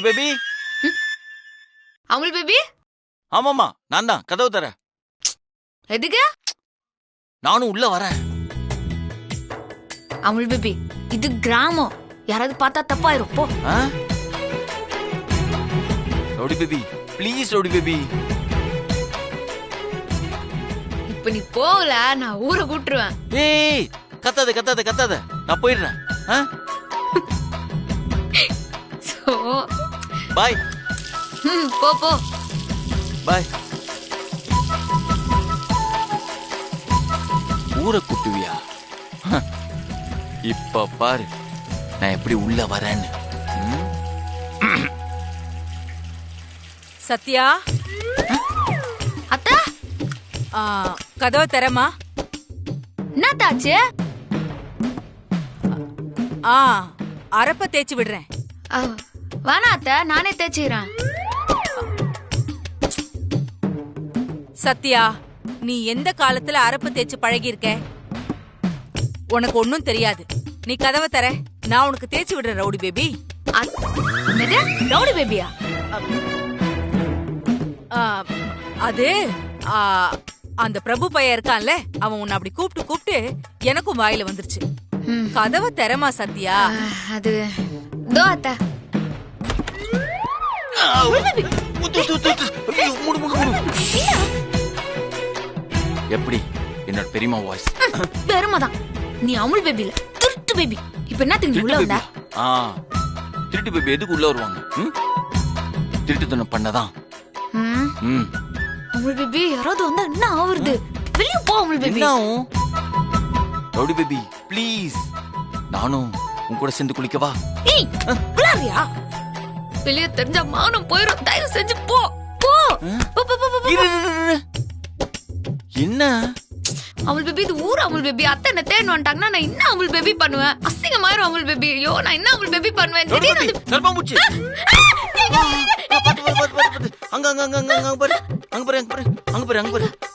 Rowdy baby. Amul baby. ஆமாமா, நான் தான். கதவு தர. எதுக்கு? நானும் உள்ள வரேன். அமுல் பேபி, இது கிராமம். யாராவது பார்த்தா தப்பாயிரும். போ. Rowdy baby, please rowdy baby. இப்ப நீ போகல, நான் ஊரை கூட்டுருவேன். ஏய், கத்தாத கத்தாத கத்தாத, நான் போயிடுறேன். பாய். போ போ. பாய். ஊரை கூட்டுவியா? இப்ப பாரு நான் எப்படி உள்ள வரேன்னு. சத்யா. அத்தா, கதவை தரமா? என்னத்தாச்சு? அரப்ப தேய்ச்சி விடுறேன். வேணா அத்தை, நானே தேய்ச்சிக்கிறேன். சத்யா, நீ எந்த காலத்துல அரப்பு தேய்ச்சி பழகி இருக்க? உனக்கு ஒன்னும் தெரியாது. நீ கதவை தர, நான் உனக்கு தேய்ச்சி விடுறேன் ரவுடி பேபி. ரவுடி பேபியா? அது அந்த பிரபு பையன் இருக்கான்ல, அவன் உன்னை அப்படி கூப்பிட்டு கூப்பிட்டு எனக்கும் வாயில வந்துருச்சு. கதவை தரமா சத்யா? அது தோ அத்தை. எப்படி என்னோட பெரியமா வாய்ஸ்? பெருமைதான். நீ அமுல் பேபி இல்ல, திருட்டு பேபி. இப்ப என்னத்துக்கு உள்ள வந்த? திருட்டு பேபி எதுக்கு உள்ள வருவாங்க? திருட்டுத்தனம் பண்ணதான். அமுல் பேபி, யாராவது வந்தா என்ன ஆவறது? வெளிய போ Amul baby. Rowdy baby, please. நானும் உன் கூட சேர்ந்து குளிக்கவா? ஏய், குளாரியா? வெளிய தெரிஞ்ச மானம் போயிரும். தயவு செஞ்சு போ போ. என்ன அமுல் பேபி, இது ஊர் அமுல் பேபி. அத்தை என்ன தேன் வந்துட்டாங்கன்னா நான் என்ன அமுல் பேபி பண்ணுவேன்? அசிங்கமாயிரும் அமுல் பேபி. ஐயோ, நான் என்ன அமுல் பேபி பண்ணுவேன்? கர்ப்பாம்பூச்சி. அங்க அங்க அங்க அங்க அங்க பாரு, அங்க பாரு, அங்க பாரு, அங்க பாரு,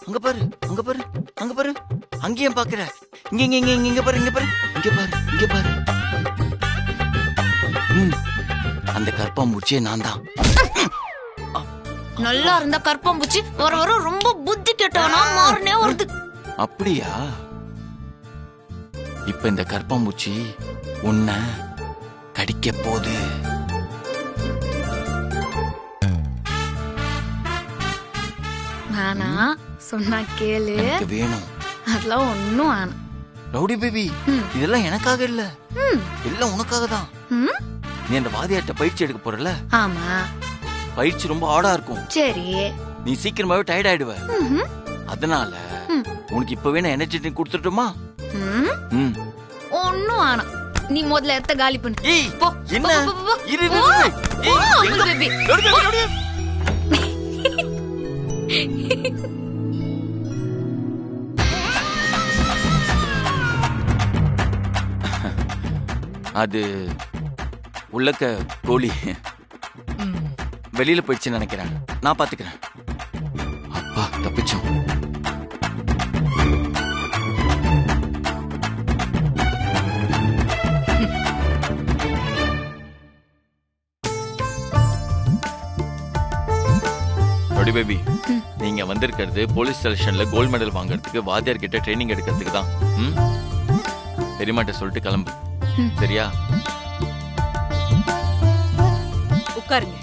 அங்க பாரு, அங்க பாரு, அங்க பாரு. அங்கேயும் பாக்குற. இங்க இங்க இங்க இங்க பாரு, இங்க பாரு, இங்க பாரு, இங்க பாரு. அந்த கர்ப்பாம்பூச்சியே நான் தான். நல்லா இருந்த கர்ப்பாம்பூச்சி வர வர ரொம்ப புத்தி கெட்டவனா மாறனே வருது. அப்படியா? இப்ப இந்த கர்ப்பாம்பூச்சி உன்னை கடிக்க போகுது. நானா சொன்னா கேளு. வேணும். அதெல்லாம் ஒண்ணும் வேணாம். ரவுடி பேபி, இதெல்லாம் எனக்காக இல்ல, எல்லாம் உனக்காக தான். நீ அந்த வாதியாட்ட பயிற்சி எடுக்க போறல? ஆமா. பயிற்சி ரொம்ப ஹார்டா இருக்கும். சரி. நீ சீக்கிரமாவே டயர்ட் ஆயிடுவ. அதனால உனக்கு இப்பவே நான் எனர்ஜி ட்ரிங்க் கொடுத்துட்டுமா? ஒண்ணும் வேணாம். நீ முதல்ல எத்த காலி பண்ணு. ஏய், போ. என்ன? இரு பேபி. அது உள்ளக்க கோழி வெளியில போயிடுச்சுன்னு நினைக்கிறேன். நான் பாத்துக்கிறேன். அப்பா, தப்பிச்சோம். ரவுடி பேபி, நீங்க வந்திருக்கிறது போலீஸ் செலக்ஷன்ல கோல்ட் மெடல் வாங்குறதுக்கு, வாத்தியார் கிட்ட ட்ரைனிங் எடுக்கிறதுக்கு தான். பெரியமாட்ட சொல்லிட்டு கிளம்பு, சரியா? உட்காருங்க.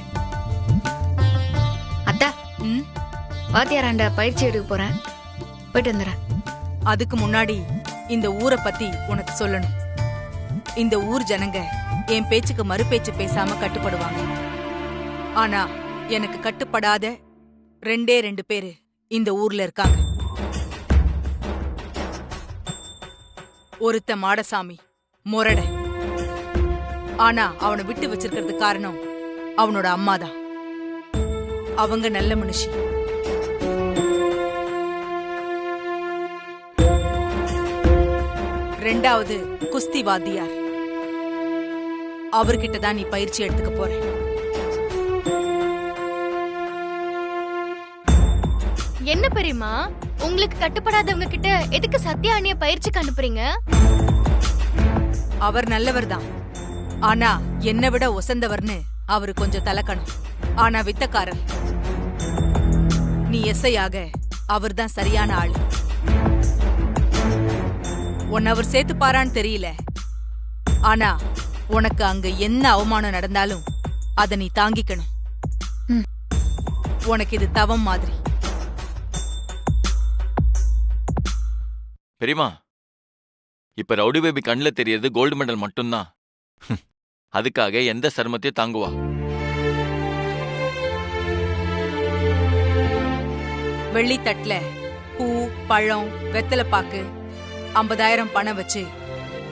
அத்தா, வாத்தியாராண்ட பயிற்சி எடுக்க போறேன். போயிட்டு வந்துடுறேன். அதுக்கு முன்னாடி இந்த ஊரை பத்தி உனக்கு சொல்லணும். இந்த ஊர் ஜனங்க என் பேச்சுக்கு மறு பேச்சு பேசாம கட்டுப்படுவாங்க. ஆனா எனக்கு கட்டுப்படாத 2 பேரு இந்த ஊர்ல இருக்காங்க. ஒருத்த மாடசாமி, மொரட. ஆனா அவனை விட்டு வச்சிருக்கிறது காரணம் அவனோட அம்மாதான். அவங்க நல்ல மனுஷி. ரெண்டாவது குஸ்தி வாத்தியார். அவர்கிட்ட தான் நீ பயிற்சி எடுத்துக்க போற. என்ன பெரியமா, உங்களுக்கு கட்டுப்படாதவங்க கிட்ட எதுக்கு சத்யா அண்ணிய பயிற்சிக்கு அனுப்புறீங்க? அவர் நல்லவர் தான், ஆனா என்னை விட ஒசந்தவர்னு அவரு கொஞ்சம் தலக்கணும். ஆனா வித்தக்காரர். நீ எஸ்ஐயாக அவர்தான் சரியான ஆளு. உன்னை அவர் சேர்த்துப்பாரான்னு தெரியல. ஆனா உனக்கு அங்க என்ன அவமானம் நடந்தாலும் அத நீ தாங்கிக்கணும். உனக்கு இது தவம் மாதிரி. பெரியமா, இப்ப ரவுடி பேபி கண்ணுல தெரியறது கோல்டு மெடல் மட்டும்தான். அதுக்காக எந்த சிரமத்தையும் தாங்குவா. வெள்ளித்தட்டுல பூ, பழம், வெத்தலை பாக்கு, 50,000 பணம் வச்சு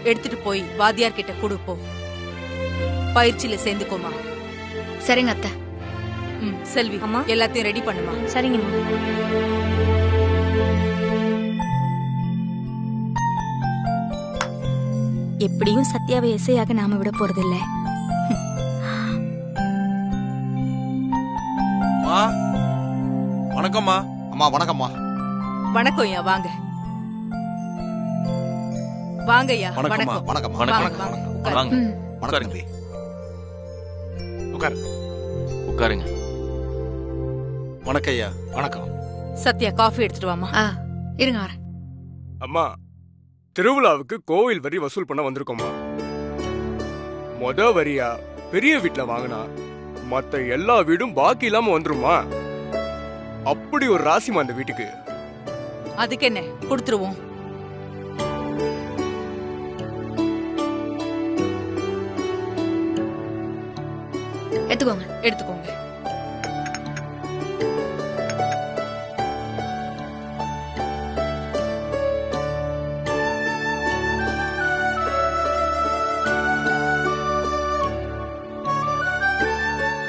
எடுத்துட்டு போய் வாத்தியார் கிட்ட கொடுப்போம். பயிற்சியில சேர்ந்துக்கோமா. சரிங்க அத்தை. செல்வி, அம்மா, எல்லாத்தையும் ரெடி பண்ணுமா. சரிங்கம்மா. எப்படியும் சத்யாவை எஸ்ஐயாக நாம விட போறதில்ல. வணக்கம்மா. அம்மா வணக்கம்மா. வணக்கம் ஐயா, வாங்க வாங்க ஐயா. வணக்கம்மா. வணக்கம். வணக்கம். வாங்க வணக்கம். உட்காரு. உட்காருங்க. வணக்கம் ஐயா. வணக்கம். சத்யா, காஃபி எடுத்துட்டு வாமா. இருங்க வரேன். அம்மா, திருவிழாவுக்கு கோவில் வரி வசூல் பண்ண வந்திருக்கோம்மா. வரியா பெரிய வீட்டுல வாங்கினா மத்த எல்லா வீடும் பாக்கி இல்லாம வந்துருமா? அப்படி ஒரு ராசிமா அந்த வீட்டுக்கு. அதுக்கு என்ன, கொடுத்துருவோம். எடுத்துக்கோங்க. எடுத்துக்கோங்க.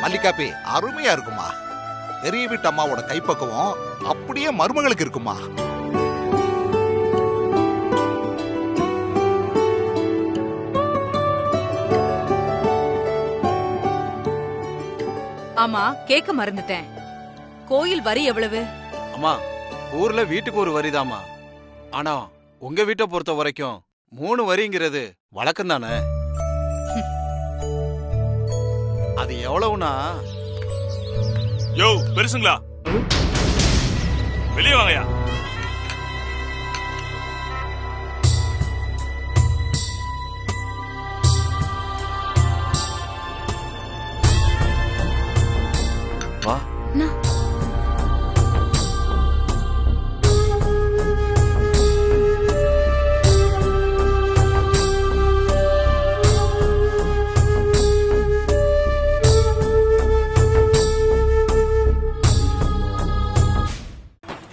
மல்லிகாப்பி அருமையா இருக்குமா. பெரிய வீட்டு அம்மாவோட கைப்பக்குவம் அப்படியே மருமகளுக்கு இருக்குமா. ஆமா, கேட்க மறந்துட்டேன். கோயில் வரி எவ்வளவு? அம்மா, ஊர்ல வீட்டுக்கு ஒரு வரிதாமா. ஆனா உங்க வீட்டை பொறுத்த வரைக்கும் 3 வரிங்கிறது வழக்கம் தானே. அது எவ்வளவுனா? யோ பெருசுங்களா, வெளியே வாங்கயா. வா.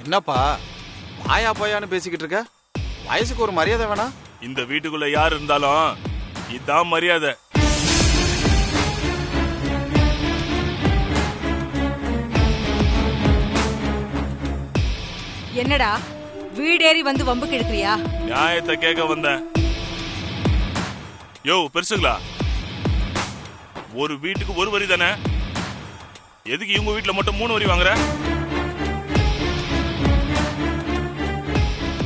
என்னப்பா பாயா பாயான்னு பேசிக்கிட்டு இருக்க? வயசுக்கு ஒரு மரியாதை வேணா? இந்த வீட்டுக்குள்ள யார் இருந்தாலும் இதான் மரியாதை. என்னடா வீடேறி வந்து வம்பு கெடுக்கிறியா? நியாயத்தை கேட்க வந்தேன். யோ பெருசுங்களா, ஒரு வீட்டுக்கு ஒரு வரி தானே, எதுக்கு இவங்க வீட்டுல மட்டும் 3 வரி வாங்குற?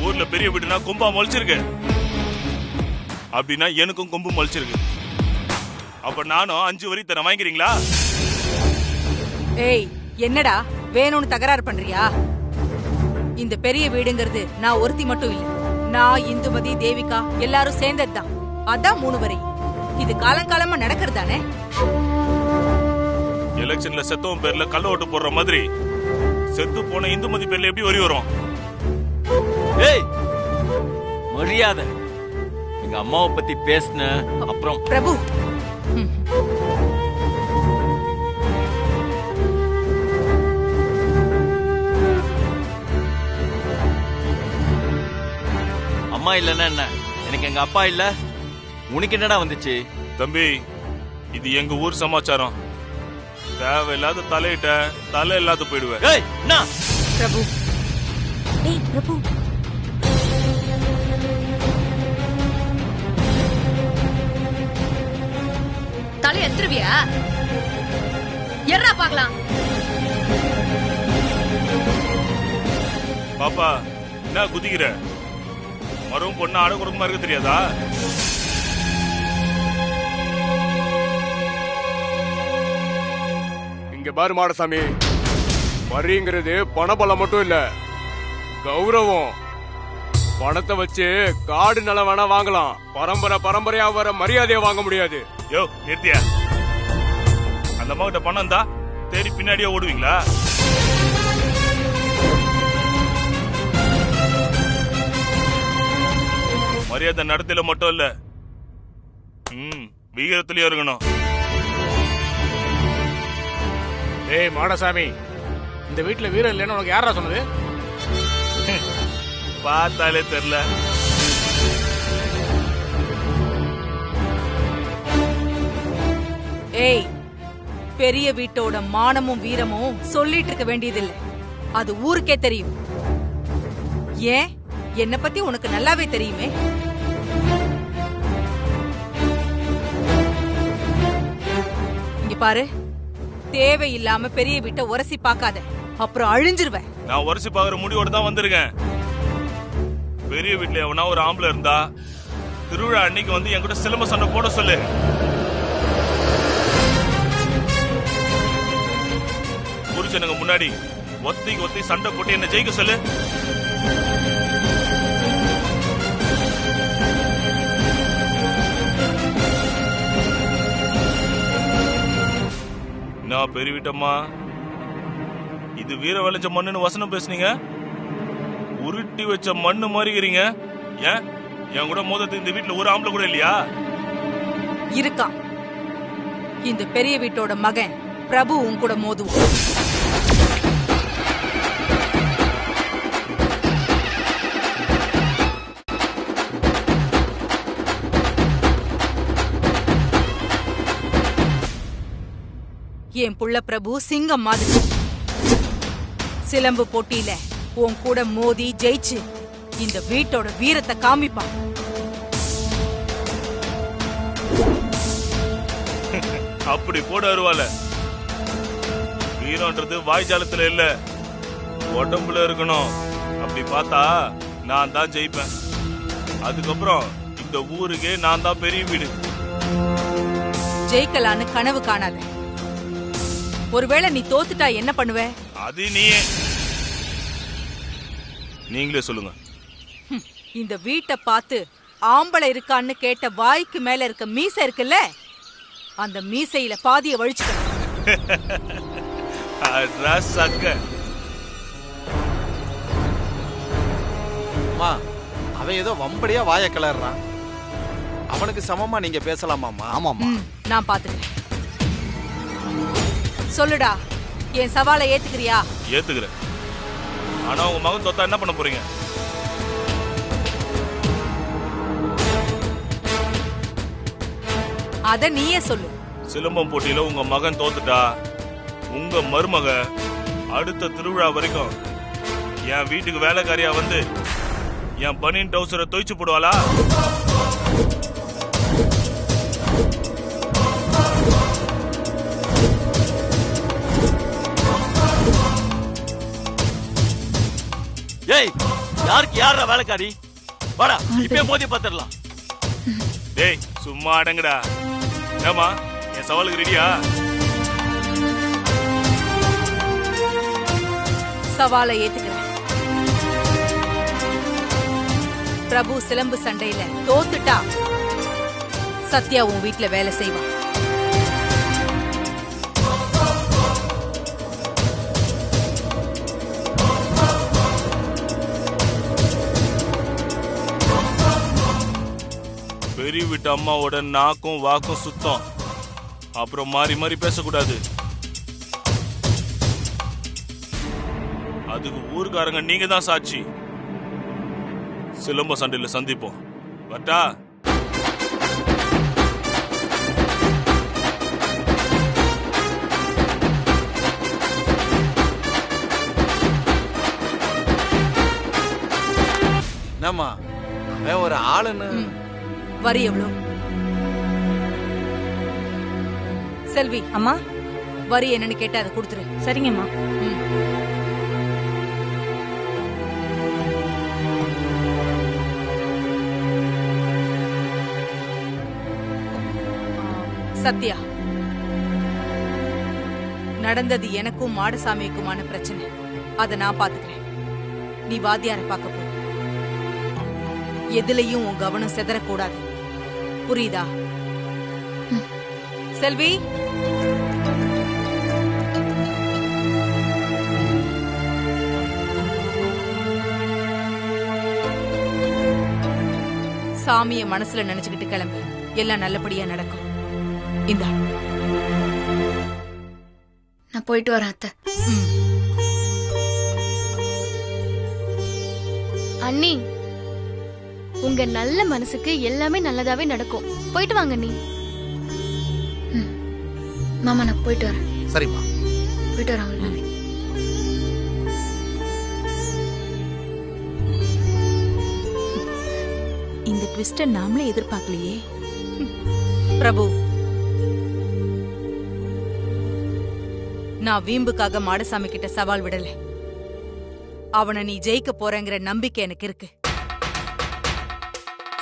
ஊர்ல பெரிய வீடுனா கொம்பா முளைச்சிருக்கு, அப்படின்னா எனக்கும் கொம்பு முளைச்சிருக்கு. அப்ப நானும் 5 வரி தரேன், வாங்கிக்கிறீங்களா? ஏய், என்னடா வேணும்னு தகராறு பண்றியா? இந்த பெரிய வீடுங்கிறது நான் ஒருத்தி மட்டும் இல்ல. நான், இந்துமதி, தேவிகா எல்லாரும் சேர்ந்ததுதான். அதான் 3 வரி. இது காலங்காலமா நடக்கிறதானே. எலெக்ஷன்ல செத்தவன் பேர்ல கள்ள ஓட்டு போடுற மாதிரி செத்து போன இந்துமதி பேர்ல எப்படி வரி வரும்? ஏய், மரியாதை. எங்க அம்மாவை பத்தி பேசின அப்புறம் பிரபு. அம்மா இல்லன்னா என்ன, எனக்கு எங்க அப்பா இல்ல. உனக்கு என்னடா வந்துச்சு? தம்பி, இது எங்க ஊர் சமாச்சாரம். தேவையில்லாத தலையிட்ட தலை இல்லாத போயிடுவேன். ஏய், என்ன? பிரபு. ஏய் பிரபு, தலை எத்துருவியா? எறா பாக்கலாம். பாப்பா, என்ன குதிக்கிற? மறுவும் பொண்ணு ஆட கொடுக்குமா இருக்க தெரியாதா? இங்க பாரு மாடசாமி, வரிங்கிறது பணபலம் மட்டும் இல்ல, கௌரவம். பணத்தை வச்சு காடு நிலம் வேணா வாங்கலாம், பரம்பரையா வர மரியாதையை வாங்க முடியாது. யோ நிறுத்தியா, அந்த அம்மாகிட்ட பணம் தான் தேடி பின்னாடியே ஓடுவீங்களா? மரியாதை நடத்தையில மட்டும் இல்ல, வீரத்திலயும் இருக்கணும். ஏய் மாடசாமி, இந்த வீட்டுல வீரம் இல்லைன்னு உனக்கு யாரா சொன்னது? பார்த்தாலே தெரியல. ஏய், பெரிய வீட்டோட மானமும் வீரமும் சொல்லிட்டு இருக்க வேண்டியதில்லை, அது ஊருக்கே தெரியும். ஏன், என்ன பத்தி உனக்கு நல்லாவே தெரியுமே. இங்க பாரு, தேவையில்லாம பெரிய வீட்டை உரசி பார்க்காத, அப்புறம் அழிஞ்சிருவேன். நான் உரசி பாக்குற முடிவோட தான் வந்திருக்கேன். பெரிய வீட்டுல எவனா ஒரு ஆம்பளை இருந்தா திருவிழா அன்னைக்கு வந்து என் கூட சிலம்ப சண்டை போட சொல்லு. புருஷனுக்கு முன்னாடி ஒத்திக்கு ஒத்தி சண்டை போட்டு என்ன ஜெயிக்க சொல்லு. நான் பெரிய வீட்டம்மா, இது வீர விளைஞ்ச மண்ணுன்னு வசனம் பேசுனீங்க, உருட்டி வச்ச மண்ணு மாறிக்கிறீங்க. ஏன் என் கூட மோதத்துக்கு இந்த வீட்டுல ஒரு ஆம்பளை கூட இல்லையா? இருக்கான். இந்த பெரிய வீட்டோட மகன் பிரபு உன் கூட மோதுவான். என் புள்ள பிரபு சிங்கம் மாதிரி. சிலம்பு போட்டியில உன் கூட மோதி ஜெயிச்சு இந்த வீட்டோட வீரத்தை காமிப்பான். அப்படி போட வருவால. வீரம்ன்றது வாய்ஜாலத்துல இல்ல, உடம்புல இருக்கணும். அப்படி பார்த்தா நான் தான் ஜெயிப்பேன். அதுக்கப்புறம் இந்த ஊருக்கே நான் தான் பெரிய வீடு. ஜெயிக்கலான்னு கனவு காணாத. ஒருவேளை நீ தோத்துட்டா என்ன பண்ணுவ? அது நீங்களே சொல்லுங்க. இந்த வீட்டை பார்த்து ஆம்பளை இருக்கான்னு கேட்ட வாய்க்கு மேல இருக்க மீசை இருக்குல்ல, அந்த மீசையில பாதிய வழிச்சுக்க. அவன் ஏதோ வம்படியா வாய கிளறான், அவனுக்கு சமமா நீங்க பேசலாமாமா? ஆமாமா, நான் பாத்துக்கிறேன். சொல்லுடா, என் சவாலை ஏத்துக்கிறியா? ஏத்துக்கிறேன். ஆனா உங்க மகன் தோத்தா என்ன பண்ண போறீங்க? அத நீயே சொல்லு. சிலம்பம் போட்டியில உங்க மகன் தோத்துட்டா உங்க மருமக அடுத்த திருவிழா வரைக்கும் என் வீட்டுக்கு வேலைக்காரியா வந்து என் பனியன் டவுசரை தொய்ச்சு போடுவாளா? ஏய், யாருக்கு யாரா வேலைக்காரி? வாடா, இப்பே மோதி பாத்துடலாம். டேய் சும்மா அடங்கடா. ஏமா என் சவாலுக்கு ரெடியா? சவாலை ஏத்துக்கிறேன். பிரபு சிலம்பு சண்டையில தோத்துட்டா சத்யா உன் வீட்டுல வேலை செய்வான். பெரிய வீட்டு அம்மாவோட நாக்கும் வாக்கும் சுத்தம். அப்புறம் மாறி மாறி பேசக்கூடாது. அதுக்கு ஊர்காரங்க நீங்க தான் சாட்சி. சிலம்ப சண்டையில சந்திப்போம். வட்டா? என்னம்மா அவன் ஒரு ஆளுன்னு? வரி எவ்வளோ? செல்வி, அம்மா வரி என்னன்னு கேட்டா அதை கொடுத்துரு. சரிங்கம்மா. சத்யா, நடந்தது எனக்கும் மாடசாமிக்குமான பிரச்சனை. அத நான் பாத்துக்கிறேன். நீ வாத்தியார பார்க்க போ. எதுலயும் உன் கவனம் செதறக்கூடாது. புரியுதா? செல்வி, சாமிய மனசுல நினைச்சுக்கிட்டு கிளம்பு. எல்லாம் நல்லபடியா நடக்கும். இந்தா, நான் போயிட்டு வரேன் அத்தை. அண்ணி, உங்க நல்ல மனசுக்கு எல்லாமே நல்லதாவே நடக்கும். போயிட்டு வாங்க நீ. மாமா நான் போயிட்டு வரேன். சரிம்மா. போயிட்டு வரேன் அமுல் பேபி. இந்த ட்விஸ்ட நாமளே எதிர்பார்க்கலையே. பிரபு, நான் வீம்புக்காக மாடசாமி கிட்ட சவால் விடல. அவனை நீ ஜெயிக்க போறங்கிற நம்பிக்கை எனக்கு இருக்கு.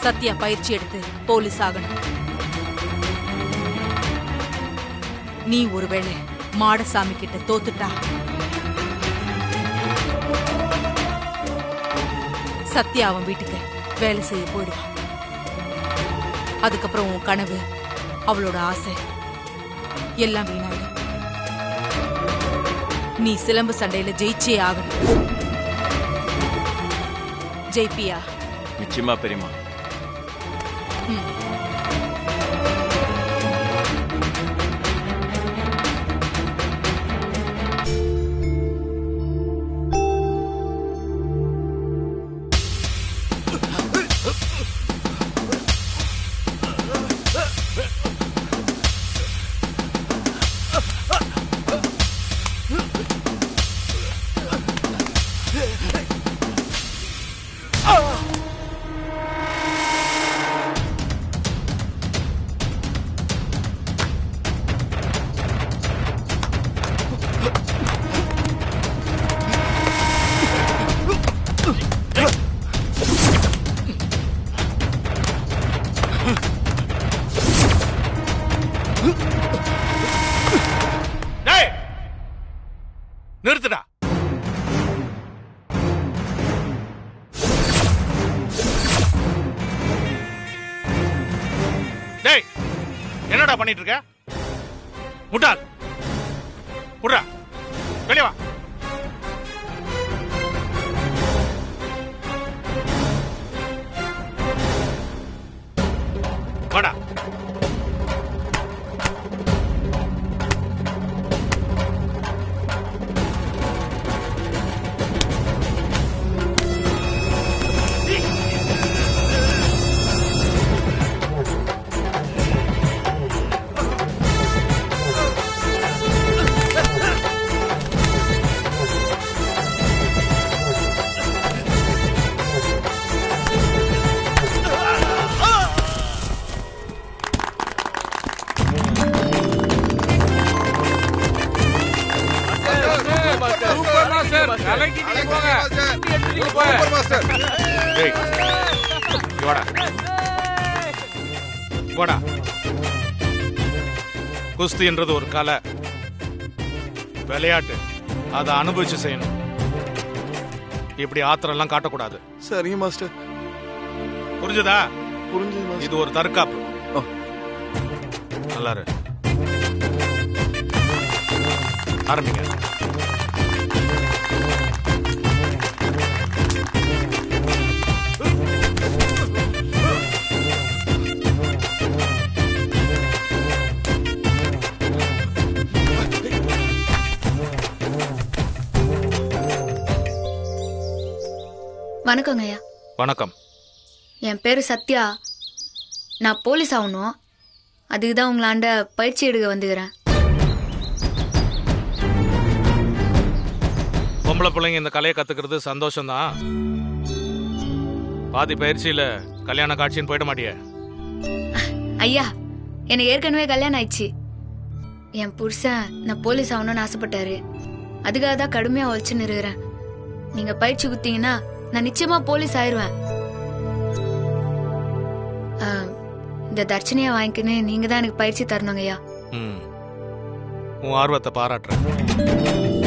சத்யா பயிற்சி எடுத்து போலீஸ் ஆகணும். நீ ஒருவேளை மாடசாமி கிட்ட தோத்துட்டா சத்யா அவன் வீட்டுக்கு வேலை செய்ய போயிடுவான். அதுக்கப்புறம் உன் கனவு, அவளோட ஆசை எல்லாம் வீணாயிடும். நீ சிலம்பு சண்டையில ஜெயிச்சே ஆகணும். ஜெயிப்பியா? நிச்சயமா பெரியம்மா. நிறுத்துடா. டேய், என்னடா பண்ணிட்டு இருக்க? முட்டாள், புறா வெளியே வா. வாடா. குஸ்தி என்றது ஒரு கலை, விளையாட்டு. அதை அனுபவிச்சு செய்யணும். இப்படி ஆத்திரம் எல்லாம் காட்டக்கூடாது. சரிங்க மாஸ்டர். புரிஞ்சதா? புரிஞ்சது. இது ஒரு தற்காப்பு. நல்லா இரு. ஆரம்பிங்க. வணக்கங்க ஐயா. வணக்கம். என் பேரு சத்யா. நான் போலீஸ் ஆகணும். அதுக்கு தான் உங்களாண்ட பயிற்சி எடுக்க வந்துக்கிறேன். பொம்பளை பிள்ளைங்க இந்த கலையை கத்துக்கிறது சந்தோஷம்தான். பாதி பயிற்சியில கல்யாண காட்சின்னு போயிட மாட்டியே. ஐயா, எனக்கு ஏற்கனவே கல்யாணம் ஆயிடுச்சு. என் புருஷன் நான் போலீஸ் ஆகணும்னு ஆசைப்பட்டாரு. அதுக்காக தான் கடுமையா உழைச்சுன்னு இருக்கிறேன். நீங்க பயிற்சி குத்தீங்கன்னா நான் நிச்சயமா போலீஸ் ஆயிடுவேன். இந்த தர்ச்சனையா வாங்கிக்கின்னு நீங்க தான் எனக்கு பயிற்சி தரணுங்க ஐயா. உன் ஆர்வத்தை பாராட்டுறேன்.